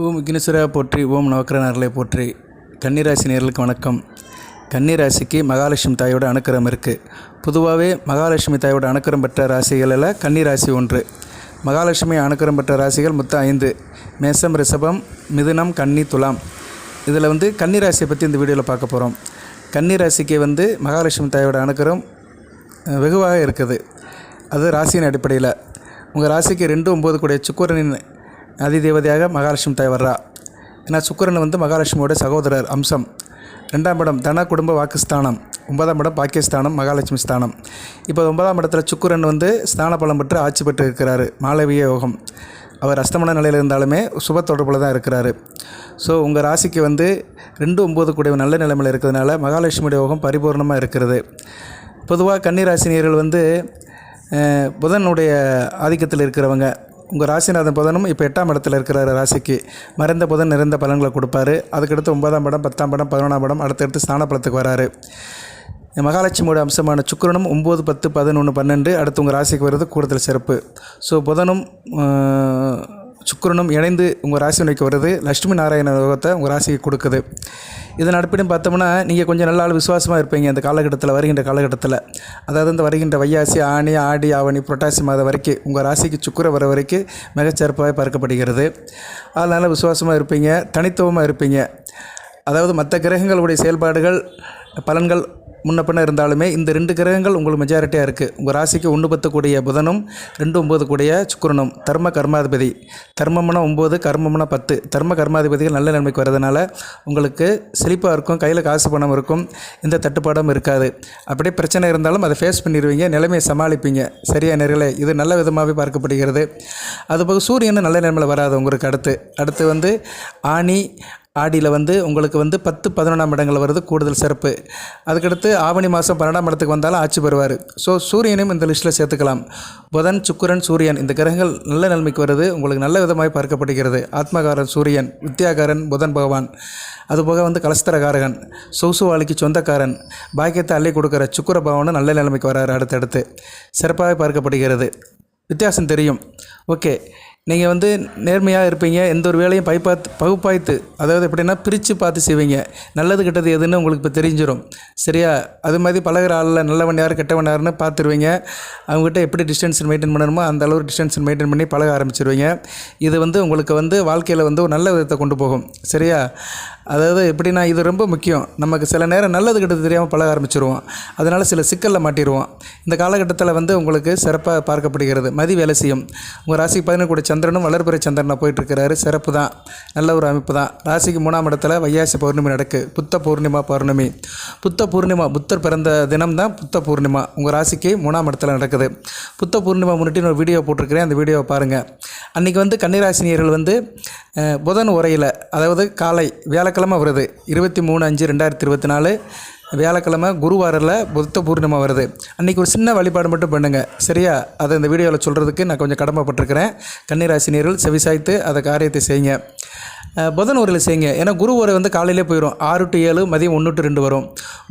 ஓம் விக்னேஸ்வரா போற்றி, ஓம் நவக்கிரகங்களை போற்றி. கன்னிராசி நேயர்களுக்கு வணக்கம். கன்னிராசிக்கு மகாலட்சுமி தாயோட அனுக்கிரகம் இருக்குது. பொதுவாகவே மகாலட்சுமி தாயோட அனுக்கிரகம் பெற்ற ராசிகளில் கன்னிராசி ஒன்று. மகாலட்சுமி அனுக்கிரகம் பெற்ற ராசிகள் மொத்தம் 5: மேசம், ரிஷபம், மிதுனம், கன்னி, துலாம். இதில் கன்னிராசியை பற்றி இந்த வீடியோவில் பார்க்க போகிறோம். கன்னிராசிக்கு மகாலட்சுமி தாயோட அனுக்கிரகம் வெகுவாக இருக்குது. அது ராசியின் அடிப்படையில் உங்கள் ராசிக்கு 2-9 கூடிய சுக்கிரனின் அதிதேவதையாக மகாலட்சுமி தாய் வர்றா. ஏன்னா சுக்கிரன் மகாலட்சுமியோட சகோதரர் அம்சம். 2ஆம் இடம் தன குடும்ப வாக்குஸ்தானம், 9ஆம் இடம் பாக்கியஸ்தானம், மகாலட்சுமி ஸ்தானம். இப்போ 9ஆம் இடத்துல சுக்கிரன் ஸ்தான பலம் பெற்று ஆட்சி பெற்று இருக்கிறார். மாளவிய யோகம். அவர் அஸ்தமன நிலையில் இருந்தாலுமே சுப தொடர்பில் தான் இருக்கிறாரு. ஸோ உங்கள் ராசிக்கு 2-9 கூடிய நல்ல நிலைமையில் இருக்கிறதுனால மகாலட்சுமியோட யோகம் பரிபூர்ணமாக இருக்கிறது. பொதுவாக கன்னிராசினியர்கள் புதனுடைய ஆதிக்கத்தில் இருக்கிறவங்க. உங்கள் ராசிநாதன் புதனும் இப்போ 8ஆம் இடத்துல இருக்கிற ராசிக்கு மறைந்த புதன் நிறைந்த பலன்களை கொடுப்பாரு. அதுக்கடுத்து 9ஆம் இடம், 10ஆம் இடம், 11ஆம் இடம், அடுத்தடுத்து ஸ்தான பலத்துக்கு வராரு. மகாலட்சுமியோட அம்சமான சுக்கிரனும் 9, 10, 11, 12 அடுத்து உங்கள் ராசிக்கு வருது கூடுதல் சிறப்பு. ஸோ புதனும் சுக்கிரனும் இணைந்து உங்கள் ராசி நோக்கி வருது. லட்சுமி நாராயண யோகத்தை உங்கள் ராசிக்கு கொடுக்குது. இதன் அடிப்படையும் பார்த்தோம்னா நீங்கள் கொஞ்சம் நல்ல விசுவாசமாக இருப்பீங்க இந்த காலகட்டத்தில், வருகின்ற காலகட்டத்தில். அதாவது வருகின்ற வைகாசி, ஆனி, ஆடி, ஆவணி, புரட்டாசி மாதம் வரைக்கும் உங்கள் ராசிக்கு சுக்கிர வர வரைக்கும் மிகச்சிறப்பாக பார்க்கப்படுகிறது. அதனால் விசுவாசமாக இருப்பீங்க, தனித்துவமாக இருப்பீங்க. அதாவது மற்ற கிரகங்களுடைய செயல்பாடுகள் பலன்கள் முன்ன பின்ன இருந்தாலுமே இந்த 2 கிரகங்கள் உங்களுக்கு மெஜாரிட்டியாக இருக்குது. உங்கள் ராசிக்கு 1-10 கூடிய புதனும் 2-9 கூடிய சுக்கிரனும் தர்ம கர்மாதிபதி. தர்மம்னா 9, கர்மம்னா 10. தர்ம கர்மாதிபதிகள் நல்ல நன்மைக்கு வரதுனால உங்களுக்கு செழிப்பாக இருக்கும், கையில் காசு பணம் இருக்கும், எந்த தட்டுப்பாடும் இருக்காது. அப்படியே பிரச்சனை இருந்தாலும் அதை ஃபேஸ் பண்ணிடுவீங்க, நிலைமையை சமாளிப்பீங்க. சரியாக நேரலை இது நல்ல விதமாகவே பார்க்கப்படுகிறது. அதுபோக சூரியன் நல்ல நிலைமையில் வராது உங்களுக்கு. அடுத்து ஆனி, ஆடியில் உங்களுக்கு 10, 11ஆம் இடங்கள் வருது கூடுதல் சிறப்பு. அதுக்கடுத்து ஆவணி மாதம் 12ஆம் இடத்துக்கு வந்தாலும் ஆட்சி பெறுவார். ஸோ சூரியனையும் இந்த லிஸ்ட்டில் சேர்த்துக்கலாம். புதன், சுக்கிரன், சூரியன் இந்த கிரகங்கள் நல்ல நிலைமைக்கு வருது. உங்களுக்கு நல்ல விதமாக பார்க்கப்படுகிறது. ஆத்மகாரன் சூரியன், வித்யாகாரன் புதன் பகவான், அதுபோக கலஸ்தரகாரகன், சௌசுவாளிக்கு சொந்தக்காரன், பாக்கியத்தை அள்ளி கொடுக்குற சுக்கிர பகவானும் நல்ல நிலைமைக்கு வராரு. அடுத்தடுத்து சிறப்பாக பார்க்கப்படுகிறது. வித்தியாசம் தெரியும். ஓகே, நீங்கள் நேர்மையாக இருப்பீங்க. எந்த ஒரு வேலையும் பகுப்பாய்த்து, அதாவது எப்படின்னா பிரித்து பார்த்து செய்வீங்க. நல்லது கெட்டது எதுன்னு உங்களுக்கு இப்போ தெரிஞ்சிடும். சரியா? அது மாதிரி பழகிற ஆளில் நல்லவன் யார் கெட்டவன் யாருன்னு பார்த்துருவீங்க. அவங்ககிட்ட எப்படி டிஸ்டன்ஸ் மெயின்டைன் பண்ணணுமோ அந்த அளவு டிஸ்டன்ஸ் மெயின்டைன் பண்ணி பழக ஆரம்பிச்சிருவீங்க. இது உங்களுக்கு வாழ்க்கையில் ஒரு நல்ல விதத்தை கொண்டு போகும். சரியா? அதாவது எப்படின்னா இது ரொம்ப முக்கியம். நமக்கு சில நேரம் நல்லது கெட்டது தெரியாமல் பழக ஆரம்பிச்சிருவோம். அதனால் சில சிக்கலில் மாட்டிடுவோம். இந்த காலகட்டத்தில் உங்களுக்கு சிறப்பாக பார்க்கப்படுகிறது. மதி வேலை செய்யும். உங்கள் ராசிக்கு 11 கூட சந்திரனும் வளர்பிறை சந்திரனாக போயிட்டுருக்கிறாரு. சிறப்பு தான், நல்ல ஒரு அமைப்பு தான். ராசிக்கு 3ஆம் இடத்துல வைகாசி பௌர்ணமி நடக்கு. புத்த பௌர்ணமி. புத்த பூர்ணிமா, புத்தர் பிறந்த தினம் தான் புத்த பூர்ணிமா. உங்கள் ராசிக்கு 3ஆம் இடத்துல நடக்குது. புத்த பூர்ணிமா முன்னிட்டு ஒரு வீடியோ போட்டிருக்கிறேன், அந்த வீடியோவை பாருங்கள். அன்றைக்கி கன்னிராசினியர்கள் புதன் உரையில், அதாவது காலை வியாழக்கிழமை வருது 23/5/2024 வியாழக்கிழமை குருவாரில் புத்த பூர்ணிமா வருது. அன்றைக்கி ஒரு சின்ன வழிபாடு மட்டும் பண்ணுங்கள். சரியா? அதை இந்த வீடியோவில் சொல்கிறதுக்கு நான் கொஞ்சம் கடமைப்பட்டிருக்கிறேன். கன்னிராசினியர்கள் செவிசாய்த்து அதை காரியத்தை செய்யுங்க. புதன் உரையில் செய்யுங்க. ஏன்னா குரு உரை காலையிலே போயிடும். 6 to 7, மதியம் 1 to 2 வரும்.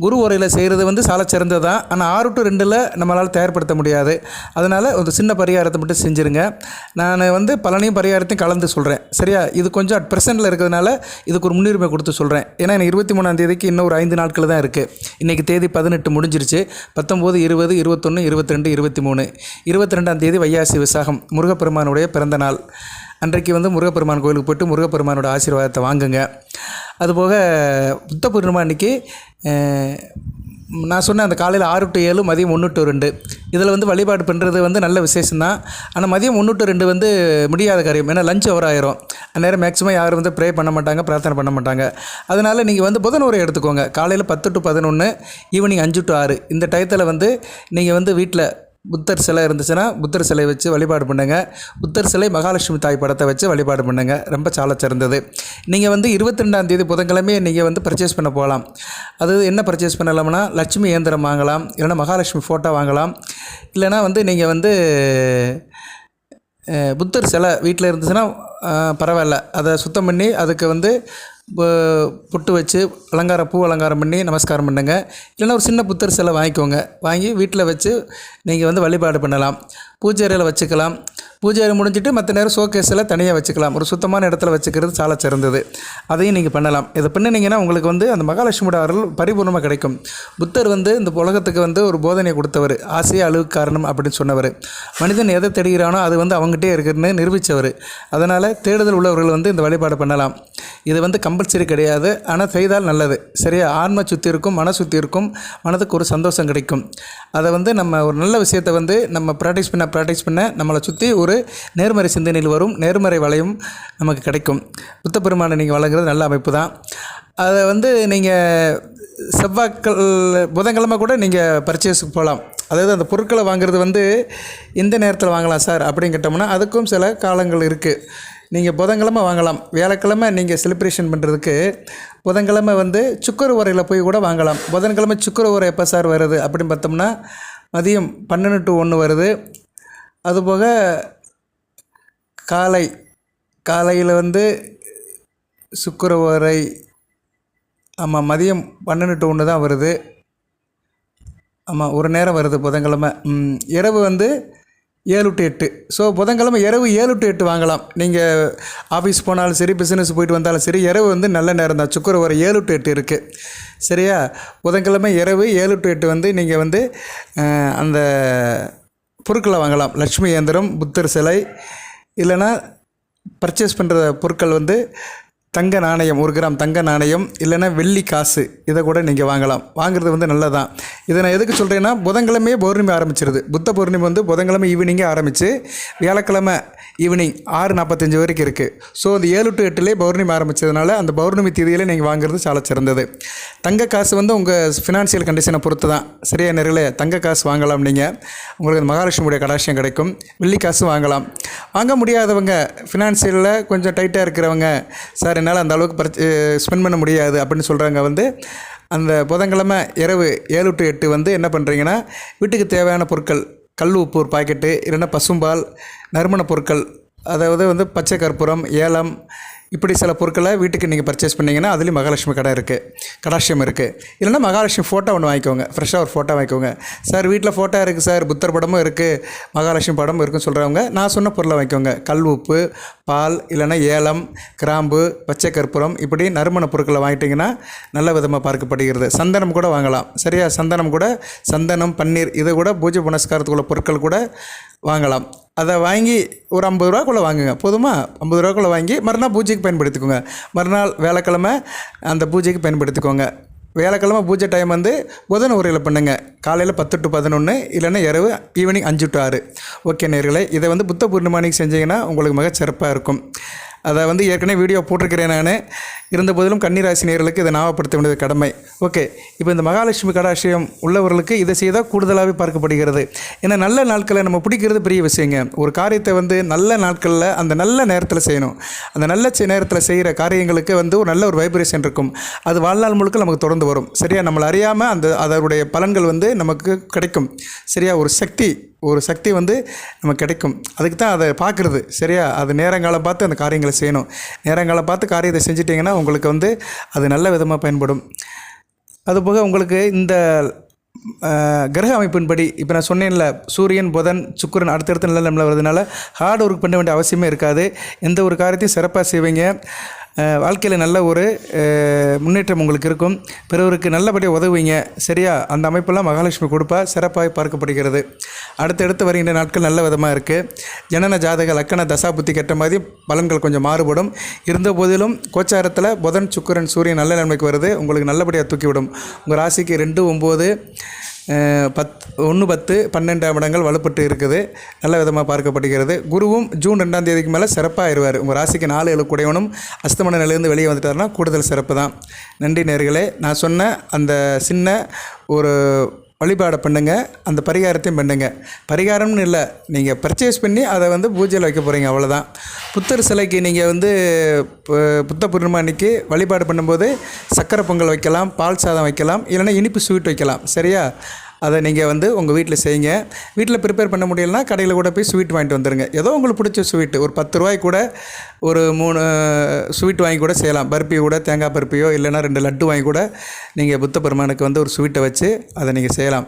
குரு உரையில் செய்கிறது சால சிறந்தது தான். ஆனால் 6 to 2 நம்மளால் தயார்படுத்த முடியாது. அதனால் ஒரு சின்ன பரிகாரத்தை மட்டும் செஞ்சுருங்க. நான் பலனையும் பரிகாரத்தையும் கலந்து சொல்கிறேன். சரியா? இது கொஞ்சம் அட் ப்ரெசென்ட்டில் இருக்கிறதுனால இதுக்கு ஒரு முன்னுரிமை கொடுத்து சொல்கிறேன். ஏன்னா எனக்கு 23ஆம் தேதிக்கு இன்னும் ஒரு 5 நாட்கள் தான் இருக்குது. இன்றைக்கி தேதி 18 முடிஞ்சிருச்சு. 19, 20, 21, 22, 23, 22ஆம் தேதி வைகாசி விசாகம் முருகப்பெருமானுடைய பிறந்த நாள். அன்றைக்கு முருகப்பெருமான் கோயிலுக்கு போய்ட்டு முருகப்பெருமானோட ஆசீர்வாதத்தை வாங்குங்க. அதுபோக புத்த பூர்ணிமா அன்றைக்கி நான் சொன்னேன் அந்த காலையில் 6 to 7, மதியம் 1 to 2 இதில் வழிபாடு பண்ணுறது நல்ல விசேஷம்தான். ஆனால் மதியம் 1 to 2 முடியாத காரியம். ஏன்னா லஞ்ச் ஓவர் ஆயிரும். அந்நேரம் மேக்ஸிமம் யாரும் ப்ரே பண்ண மாட்டாங்க, பிரார்த்தனை பண்ண மாட்டாங்க. அதனால் நீங்கள் புதன் உரை எடுத்துக்கோங்க. காலையில் 10 to 11, ஈவினிங் 5 to 6 இந்த டயத்தில் நீங்கள் வீட்டில் புத்தர் சிலை இருந்துச்சுன்னா புத்தர் சிலை வச்சு வழிபாடு பண்ணுங்கள். புத்தர் சிலை, மகாலட்சுமி தாய் படத்தை வச்சு வழிபாடு பண்ணுங்கள். ரொம்ப சால சிறந்தது. நீங்கள் 22ஆம் தேதி புதன்கிழமையே நீங்கள் பர்ச்சேஸ் பண்ண போகலாம். அது என்ன பர்ச்சேஸ் பண்ணலாம்னா லட்சுமி இயந்திரம் வாங்கலாம், இல்லைனா மகாலட்சுமி ஃபோட்டோ வாங்கலாம். இல்லைனா நீங்கள் புத்தர் சிலை வீட்டில் இருந்துச்சுன்னா பரவாயில்ல, அதை சுத்தம் பண்ணி அதுக்கு பொட்டு வச்சு பூ அலங்காரம் பண்ணி நமஸ்காரம் பண்ணுங்க. இல்லைன்னா ஒரு சின்ன புத்தர் சிலை வாங்கிக்கோங்க. வாங்கி வீட்டில் வச்சு நீங்கள் வழிபாடு பண்ணலாம். பூஜை அறையில் வச்சுக்கலாம். பூஜை அறை முடிஞ்சிட்டு மற்ற நேரம் ஷோகேஸில் தனியாக வச்சுக்கலாம். ஒரு சுத்தமான இடத்துல வச்சுக்கிறது சால சிறந்தது. அதையும் நீங்கள் பண்ணலாம். இதை பண்ணினீங்கன்னா உங்களுக்கு வந்து அந்த மகாலட்சுமியோட அருள் பரிபூர்ணமாக கிடைக்கும். புத்தர் வந்து இந்த உலகத்துக்கு வந்து ஒரு போதனையை கொடுத்தவர். ஆசையே அழிவுக்கு காரணம் அப்படின்னு சொன்னவர். மனிதன் எதை தேடுகிறானோ அது வந்து அவங்ககிட்டே இருக்குன்னு நிரூபித்தவர். அதனால் தேடுதல் உள்ளவர்கள் வந்து இந்த வழிபாடு பண்ணலாம். இது வந்து கம்பல்சரி கிடையாது, ஆனால் செய்தால் நல்லது. சரியா? ஆன்ம சுத்தி இருக்கும், மன சுத்தி இருக்கும், மனதுக்கு ஒரு சந்தோஷம் கிடைக்கும். அதை வந்து நம்ம ஒரு நல்ல விஷயத்தை வந்து நம்ம ப்ராக்டிஸ் பண்ண நம்மளை சுற்றி ஒரு நேர்மறை சிந்தனையில் வரும், நேர்மறை வளையும் நமக்கு கிடைக்கும். புத்த பெருமானை நீங்கள் வழங்குறது நல்ல அமைப்பு தான். அதை வந்து நீங்கள் புதன்கிழமை கூட நீங்கள் பர்ச்சேஸுக்கு போகலாம். அதாவது அந்த பொருட்களை வாங்குறது வந்து எந்த நேரத்தில் வாங்கலாம் சார் அப்படின்னு கேட்டோம்னா அதுக்கும் சில காலங்கள் இருக்குது. நீங்கள் புதன்கிழமை வாங்கலாம். வியாழக்கிழமை நீங்கள் செலிப்ரேஷன் பண்ணுறதுக்கு புதன்கிழமை வந்து சுக்கர உரையில் போய் கூட வாங்கலாம். புதன்கிழமை சுக்கர உரை எப்போ சார் வருது அப்படின்னு பார்த்தோம்னா மதியம் 12 to 1 வருது. அதுபோக காலையில் வந்து சுக்கர உரை ஆமாம் மதியம் 12 to 1 தான் வருது. ஆமாம் ஒரு நேரம் வருது புதன்கிழமை. இரவு வந்து 7 to 8. ஸோ புதன்கிழமை இரவு 7 to 8 வாங்கலாம். நீங்கள் ஆஃபீஸ் போனாலும் சரி, பிஸ்னஸ் போயிட்டு வந்தாலும் சரி, இரவு வந்து நல்ல நேரம் தான். சுக்கர வர 7 to 8 இருக்குது. சரியா? புதன்கிழமை இரவு 7 to 8 வந்து நீங்கள் வந்து அந்த பொருட்களை வாங்கலாம். லட்சுமி இயந்திரம், புத்தர் சிலை, இல்லைன்னா பர்ச்சேஸ் பண்ணுற பொருட்கள் வந்து தங்க நாணயம், 1 கிராம் தங்க நாணயம், இல்லைன்னா வெள்ளி காசு, இதை கூட நீங்கள் வாங்கலாம். வாங்குறது வந்து நல்லதான். இதை நான் எதுக்கு சொல்கிறேன்னா புதன்கிழமையே பௌர்ணமி ஆரம்பிச்சிருது. புத்த பௌர்ணமி வந்து புதன்கிழமை ஈவினிங்கே ஆரம்பித்து வியாழக்கிழமை ஈவினிங் 6:45 வரைக்கும் இருக்குது. ஸோ அந்த 7 to 8 பௌர்ணமி ஆரம்பித்ததுனால அந்த பௌர்ணமி தேதியில் நீங்கள் வாங்குறது சால சிறந்தது. தங்க காசு வந்து உங்கள் ஃபினான்ஷியல் கண்டிஷனை பொறுத்து தான். சரியா நேர்களே? தங்க காசு வாங்கலாம். நீங்கள் உங்களுக்கு மகாலட்சுமியுடைய கடாட்சியம் கிடைக்கும். வெள்ளி காசு வாங்கலாம். வாங்க முடியாதவங்க, ஃபினான்ஷியலில் கொஞ்சம் டைட்டாக இருக்கிறவங்க, சார் என்னால் அந்த அளவுக்கு ஸ்பெண்ட் பண்ண முடியாது அப்படின்னு சொல்கிறாங்க வந்து அந்த புதன்கிழமை இரவு 7 to 8 வந்து என்ன பண்ணுறீங்கன்னா வீட்டுக்கு தேவையான பொருட்கள், கல் உப்பு ஒரு பாக்கெட்டு, இல்லைன்னா பசும்பால், நறுமண பொருட்கள், அதாவது வந்து பச்சை கற்பூரம், ஏலம், இப்படி சில பொருட்களை வீட்டுக்கு நீங்கள் பர்ச்சேஸ் பண்ணிங்கன்னா அதுலேயும் மகாலட்சுமி கடாட்சியம் இருக்குது. இல்லைன்னா மகாலட்சுமி ஃபோட்டோ ஒன்று வாங்கிக்கோங்க. ஃப்ரெஷ்ஷாக ஒரு ஃபோட்டோ வாங்கிக்கோங்க. சார் வீட்டில் ஃபோட்டோ இருக்குது சார், புத்தர் படமும் இருக்குது, மகாலட்சுமி படமும் இருக்குன்னு சொல்கிறவங்க நான் சொன்ன பொருளை வாங்கிக்கோங்க. கல் உப்பு, பால், இல்லைன்னா ஏலம், கிராம்பு, பச்சை கற்பூரம், இப்படி நறுமண பொருட்களை வாங்கிட்டிங்கன்னா நல்ல விதமாக பார்க்கப்படுகிறது. சந்தனம் கூட வாங்கலாம். சரியா? சந்தனம், பன்னீர், இதை கூட பூஜை புனஸ்காரத்துக்குள்ள பொருட்கள் கூட வாங்கலாம். அதை வாங்கி ஒரு 50 ரூபாக்குள்ளே வாங்குங்க. போதுமா? 50 ரூபாக்குள்ளே வாங்கி மறுநாள் பூஜைக்கு பயன்படுத்திக்கோங்க. மறுநாள் வியாழக்கிழமை அந்த பூஜைக்கு பயன்படுத்திக்கோங்க. வியாழக்கிழமை பூஜை டைம் வந்து புதன் உரையில் பண்ணுங்கள். காலையில் 10 to 11, இல்லைன்னா இரவு ஈவினிங் 5 to 6. ஓகே நேர்களே, இதை வந்து புத்த பூர்ணிமானிக்கு செஞ்சீங்கன்னா உங்களுக்கு மிக சிறப்பாக இருக்கும். அதை வந்து ஏற்கனவே வீடியோ போட்டிருக்கிறேன் நான். இருந்த போதிலும் கன்னிராசி நேயர்களுக்கு இதை ஞாபகப்படுத்த வேண்டியது கடமை. ஓகே, இப்போ இந்த மகாலட்சுமி கடாட்சியம் உள்ளவர்களுக்கு இதை செய்தால் கூடுதலாகவே பார்க்கப்படுகிறது. ஏன்னா நல்ல நாட்களை நம்ம பிடிக்கிறது பெரிய விஷயங்க. ஒரு காரியத்தை வந்து நல்ல நாட்களில் அந்த நல்ல நேரத்தில் செய்யணும். அந்த நல்ல நேரத்தில் செய்கிற காரியங்களுக்கு வந்து ஒரு நல்ல ஒரு வைப்ரேஷன் இருக்கும். அது வாழ்நாள் முழுக்க நமக்கு தொடர்ந்து வரும். சரியா? நம்மளை அறியாமல் அதனுடைய பலன்கள் வந்து நமக்கு கிடைக்கும். சரியா? ஒரு சக்தி வந்து நமக்கு கிடைக்கும். அதுக்கு தான் அதை பார்க்குறது. சரியா? அது நேரங்காலம் பார்த்து அந்த காரியங்களை செய்யணும். நேரங்காலம் பார்த்து காரியத்தை செஞ்சிட்டிங்கன்னா உங்களுக்கு வந்து அது நல்ல விதமாக பயன்படும். அதுபோக உங்களுக்கு இந்த கிரக அமைப்பின்படி இப்போ நான் சொன்னேன்ல, சூரியன், புதன், சுக்கிரன் அடுத்தடுத்த நல்ல நம்மள வருதுனால ஹார்ட் ஒர்க் பண்ண வேண்டிய அவசியமே இருக்காது. எந்த ஒரு காரியத்தையும் சிறப்பாக செய்வீங்க. வாழ்க்கையில் நல்ல ஒரு முன்னேற்றம் உங்களுக்கு இருக்கும். பிறருக்கு நல்லபடியாக உதவுவீங்க. சரியா? அந்த அமைப்பெல்லாம் மகாலட்சுமி கொடுப்பா சிறப்பாக பார்க்கப்படுகிறது. அடுத்தடுத்து வருகின்ற நாட்கள் நல்ல விதமாக இருக்குது. ஜனன ஜாதக லக்கண தசா புத்தி கெட்ட மாதிரி பலன்கள் கொஞ்சம் மாறுபடும். இருந்த போதிலும் கோச்சாரத்தில் புதன், சுக்கிரன், சூரியன் நல்ல நன்மைக்கு வருது. உங்களுக்கு நல்லபடியாக தூக்கிவிடும். உங்கள் ராசிக்கு 2, 9, 1, 10, 12 இடங்கள் வலுப்பட்டு இருக்குது. நல்ல விதமாக பார்க்கப்படுகிறது. குருவும் ஜூன் 2ஆம் தேதிக்கு மேலே சிறப்பாக ஆயிடுவார். உங்கள் ராசிக்கு 4, 7 கூடையவனும் அஸ்தமன நிலையிலேருந்து வெளியே வந்துட்டாருன்னா கூடுதல் சிறப்பு தான். நன்றி நேர்களே. நான் சொன்ன அந்த சின்ன ஒரு வழிபாடை பண்ணுங்கள். அந்த பரிகாரத்தையும் பண்ணுங்கள். பரிகாரம்னு இல்லை, நீங்கள் பர்ச்சேஸ் பண்ணி அதை வந்து பூஜையில் வைக்க போகிறீங்க, அவ்வளோதான். புத்தர் சிலைக்கு நீங்கள் வந்து புத்த பூர்ணிமா அன்றைக்கி வழிபாடு பண்ணும்போது சக்கரை பொங்கல் வைக்கலாம், பால் சாதம் வைக்கலாம், இல்லைன்னா இனிப்பு ஸ்வீட் வைக்கலாம். சரியா? அதை நீங்கள் வந்து உங்கள் வீட்டில் செய்யுங்க. வீட்டில் ப்ரிப்பேர் பண்ண முடியலன்னா கடையில் கூட போய் ஸ்வீட் வாங்கிட்டு வந்துடுங்க. ஏதோ உங்களுக்கு பிடிச்ச ஸ்வீட்டு ஒரு 10 ரூபாய்க்கு கூட ஒரு 3 ஸ்வீட் வாங்கி கூட செய்யலாம். பர்பி கூட, தேங்காய் பர்பியோ, இல்லைன்னா 2 லட்டு வாங்கி கூட நீங்கள் புத்த பெருமானுக்கு வந்து ஒரு ஸ்வீட்டை வச்சு அதை நீங்கள் செய்யலாம்.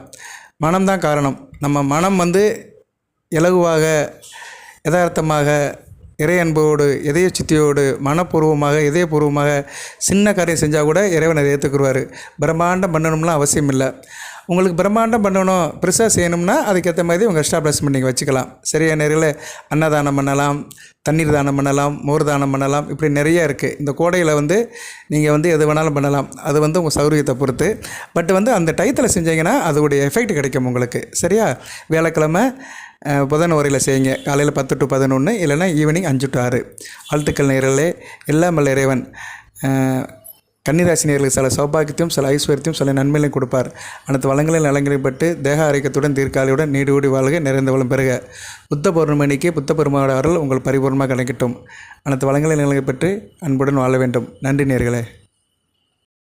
மனம் தான் காரணம். நம்ம மனம் வந்து இலகுவாக யதார்த்தமாக இறை அன்போடு இதய சித்தியோடு மனப்பூர்வமாக இதயபூர்வமாக சின்ன காரியம் செஞ்சால் கூட இறைவனை ஏற்றுக்குருவார். பிரம்மாண்டம் பண்ணணும்லாம் அவசியம் இல்லை. உங்களுக்கு பிரம்மாண்டம் பண்ணணும் பெருசாக செய்யணும்னா அதுக்கேற்ற மாதிரி உங்கள் எஸ்டாப்ளிஷ்மெண்ட் நீங்கள் வச்சுக்கலாம். சரியா நேரில் அன்னதானம் பண்ணலாம், தண்ணீர் தானம் பண்ணலாம், மோர் தானம் பண்ணலாம், இப்படி நிறைய இருக்குது. இந்த கோடையில் நீங்கள் எது வேணாலும் பண்ணலாம். அது உங்கள் சௌகரியத்தை பொறுத்து. பட் அந்த டயத்தில் செஞ்சீங்கன்னா அதோடைய எஃபெக்ட் கிடைக்கும் உங்களுக்கு. சரியா? வியாழக்கிழமை புதன் உரையில் செய்யுங்க. காலையில் 10 to 11 இல்லைனா ஈவினிங் 5 to 6. வாழ்த்துக்கள் நேயர்களே. எல்லாம் வல்ல இறைவன் கன்னிராசி நேயர்களுக்கு சில சௌபாகியத்தையும் சில ஐஸ்வர்யத்தையும் சில நன்மைகளையும் கொடுப்பார். அனைத்து வளங்களில் நலங்களைப் பட்டு தேக ஆரோக்கியத்துடன் தீர்க்காலியுடன் நீடூடி வாழ்க, நிறைந்த வளம் பெறுக. புத்த பௌர்ணமிக்கு புத்த பெருமாள் அருள் உங்கள் பரிபூர்ணமாக கிடைக்கட்டும். அனைத்து வளங்களில் நலங்களைப் பற்றி அன்புடன் வாழ வேண்டும். நன்றி நேயர்களே.